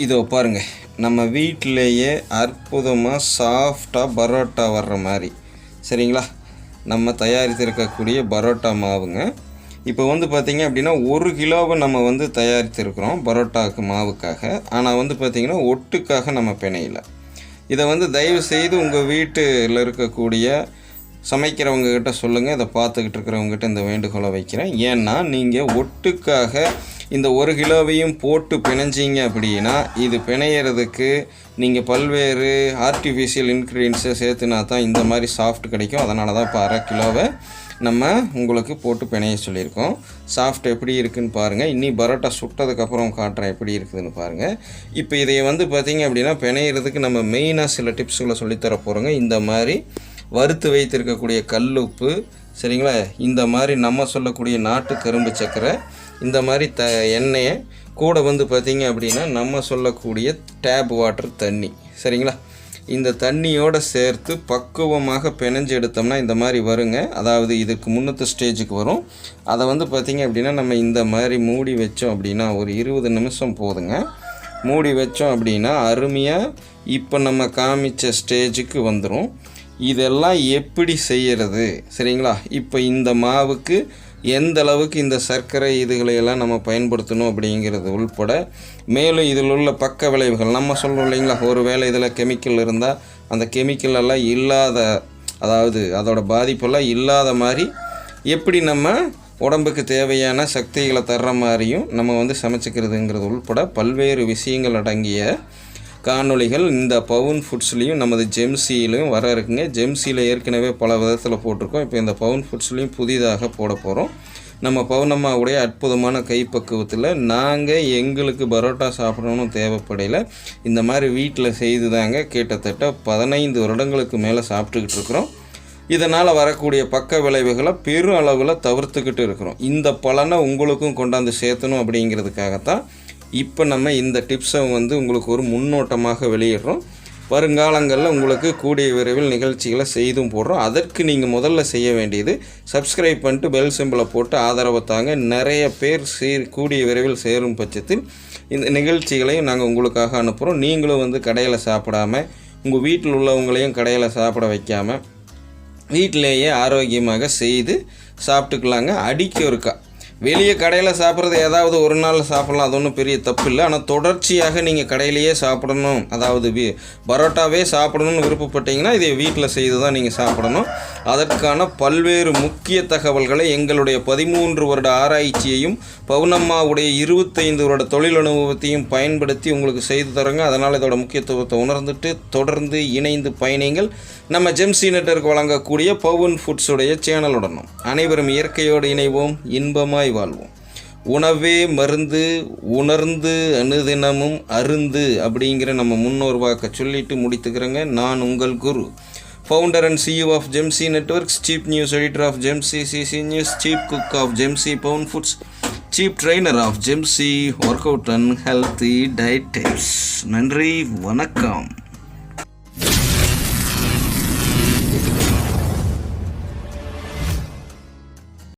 இதோ பாருங்க, நம்ம வீட்டிலேயே அற்புதமாக சாஃப்டாக பரோட்டா வர்ற மாதிரி சரிங்களா, நம்ம தயாரித்திருக்கக்கூடிய பரோட்டா மாவுங்க. இப்போ வந்து பார்த்திங்க அப்படின்னா 1 கிலோவை நம்ம தயாரித்திருக்கிறோம் பரோட்டாவுக்கு மாவுக்காக. ஆனால் பார்த்திங்கன்னா ஒட்டுக்காக நம்ம பிணையில. இதை தயவு செய்து உங்கள் வீட்டில் இருக்கக்கூடிய சமைக்கிறவங்ககிட்ட சொல்லுங்கள். இதை பார்த்துக்கிட்டு இருக்கிறவங்ககிட்ட இந்த வேண்டுகோளை வைக்கிறேன். ஏன்னா நீங்கள் ஒட்டுக்காக இந்த 1 கிலோவையும் போட்டு பிணைஞ்சிங்க அப்படின்னா இது பிணையிறதுக்கு நீங்கள் பல்வேறு ஆர்டிஃபிஷியல் இன்க்ரீடியன்ஸை சேர்த்துனா தான் இந்த மாதிரி சாஃப்ட் கிடைக்கும். அதனால தான் இப்போ 1/2 கிலோவை நம்ம உங்களுக்கு போட்டு பிணைய சொல்லியிருக்கோம். சாஃப்ட் எப்படி இருக்குதுன்னு பாருங்கள். இன்னி பரோட்டா சுட்டதுக்கப்புறம் காட்டுறேன் எப்படி இருக்குதுன்னு பாருங்கள். இப்போ இதை பார்த்திங்க அப்படின்னா பிணையிறதுக்கு நம்ம மெயினாக சில டிப்ஸுகளை சொல்லித்தர போகிறோங்க. இந்த மாதிரி வறுத்து வைத்திருக்கக்கூடிய கல்லுப்பு சரிங்களா, இந்த மாதிரி நம்ம சொல்லக்கூடிய நாட்டு கரும்பு சக்கரை, இந்த மாதிரி எண்ணெயை கூட பார்த்திங்க அப்படின்னா நம்ம சொல்லக்கூடிய டேப் வாட்டர் தண்ணி சரிங்களா, இந்த தண்ணியோடு சேர்த்து பக்குவமாக பிணைஞ்சு எடுத்தோம்னா இந்த மாதிரி வருங்க. அதாவது இதுக்கு முன்னத்து ஸ்டேஜுக்கு வரும். அதை பார்த்திங்க அப்படின்னா நம்ம இந்த மாதிரி மூடி வச்சோம் அப்படின்னா ஒரு 20 நிமிஷம் போதுங்க. மூடி வச்சோம் அப்படின்னா அருமையாக இப்போ நம்ம காமிச்ச ஸ்டேஜுக்கு வந்துடும். இதெல்லாம் எப்படி செய்கிறது சரிங்களா, இப்போ இந்த மாவுக்கு எந்த அளவுக்கு இந்த சர்க்கரை இதுகளையெல்லாம் நம்ம பயன்படுத்தணும் அப்படிங்கிறது உள்பட மேலும் இதில் உள்ள பக்க விளைவுகள் நம்ம சொல்கிறோம் இல்லைங்களா. ஒரு வேளை இதில் கெமிக்கல் இருந்தால் அந்த கெமிக்கல் எல்லாம் இல்லாத, அதாவது அதோட பாதிப்பெல்லாம் இல்லாத மாதிரி எப்படி நம்ம உடம்புக்கு தேவையான சக்திகளை தர்ற மாதிரியும் நம்ம சமைச்சிக்கிறதுங்கிறது உள்பட பல்வேறு விஷயங்கள் அடங்கிய காணொளிகள் இந்த பவுன் ஃபுட்ஸ்லேயும் நமது ஜெம்சிலையும் வர இருக்குங்க. ஜெம்சியில் ஏற்கனவே பல விதத்தில் போட்டிருக்கோம். இப்போ இந்த பவுன் ஃபுட்ஸ்லேயும் புதிதாக போட போகிறோம். நம்ம பவுனம்மாவுடைய அற்புதமான கைப்பக்குவத்தில் நாங்கள் எங்களுக்கு பரோட்டா சாப்பிடணும்னு தேவைப்படையில் இந்த மாதிரி வீட்டில் செய்து தாங்க கிட்டத்தட்ட 15 வருடங்களுக்கு மேலே சாப்பிட்டுக்கிட்டு இருக்கிறோம். இதனால் வரக்கூடிய பக்க விளைவுகளை பெரும் அளவில் தவிர்த்துக்கிட்டு இருக்கிறோம். இந்த பலனை உங்களுக்கும் கொண்டாந்து சேர்த்தணும் அப்படிங்கிறதுக்காகத்தான் இப்போ நம்ம இந்த டிப்ஸை உங்களுக்கு ஒரு முன்னோட்டமாக வெளியிடுறோம். வருங்காலங்களில் உங்களுக்கு கூடிய விரைவில் நிகழ்ச்சிகளை செய்தும் போடுறோம். அதற்கு நீங்கள் முதல்ல செய்ய வேண்டியது சப்ஸ்கிரைப் பண்ணிட்டு பெல் சிம்பிளை போட்டு ஆதரவை தாங்க. நிறைய பேர் கூடிய விரைவில் சேரும் பட்சத்தில் இந்த நிகழ்ச்சிகளையும் நாங்கள் உங்களுக்காக அனுப்புகிறோம். நீங்களும் கடையில் சாப்பிடாமல் உங்கள் வீட்டில் உள்ளவங்களையும் கடையில் சாப்பிட வைக்காமல் வீட்டிலேயே ஆரோக்கியமாக செய்து சாப்பிட்டுக்கலாங்க. அடிக்க இருக்கா வெளியே கடையில் சாப்பிட்றது ஏதாவது ஒரு நாள் சாப்பிட்லாம், அது ஒன்றும் பெரிய தப்பு இல்லை. ஆனால் தொடர்ச்சியாக நீங்கள் கடையிலையே சாப்பிடணும், அதாவது பரோட்டாவே சாப்பிடணும்னு விருப்பப்பட்டீங்கன்னா இதை வீட்டில் செய்து தான் நீங்கள் சாப்பிடணும். அதற்கான பல்வேறு முக்கிய தகவல்களை எங்களுடைய 13 வருட ஆராய்ச்சியையும் பவுனம்மாவுடைய 25 வருட தொழில் அனுபவத்தையும் பயன்படுத்தி உங்களுக்கு செய்து தரோங்க. அதனால் இதோட முக்கியத்துவத்தை உணர்ந்துட்டு தொடர்ந்து இணைந்து பயணிங்கள். நம்ம ஜெம்சி நெட்வொர்க் வழங்கக்கூடிய பவுன் ஃபுட்ஸுடைய சேனலுடனும் அனைவரும் இயற்கையோடு இணைவோம், இன்பமாய் வாழ்வோம். உணவே மருந்து, உணர்ந்து அனுதினமும் அருந்து அப்படிங்கிற நம்ம முன்னோர் வாக்க சொல்லிட்டு முடித்துக்கிறேங்க. நான் உங்கள் Guru, founder and CEO of ஜெம்சி networks, chief news editor of ஜெம்சி CCNEWS, சீஃப் குக் ஆஃப் ஜெம்சி பவுன் ஃபுட்ஸ், சீஃப் ட்ரெய்னர் ஆஃப் ஜெம்சி workout and healthy diet tips. நன்றி, வணக்கம்.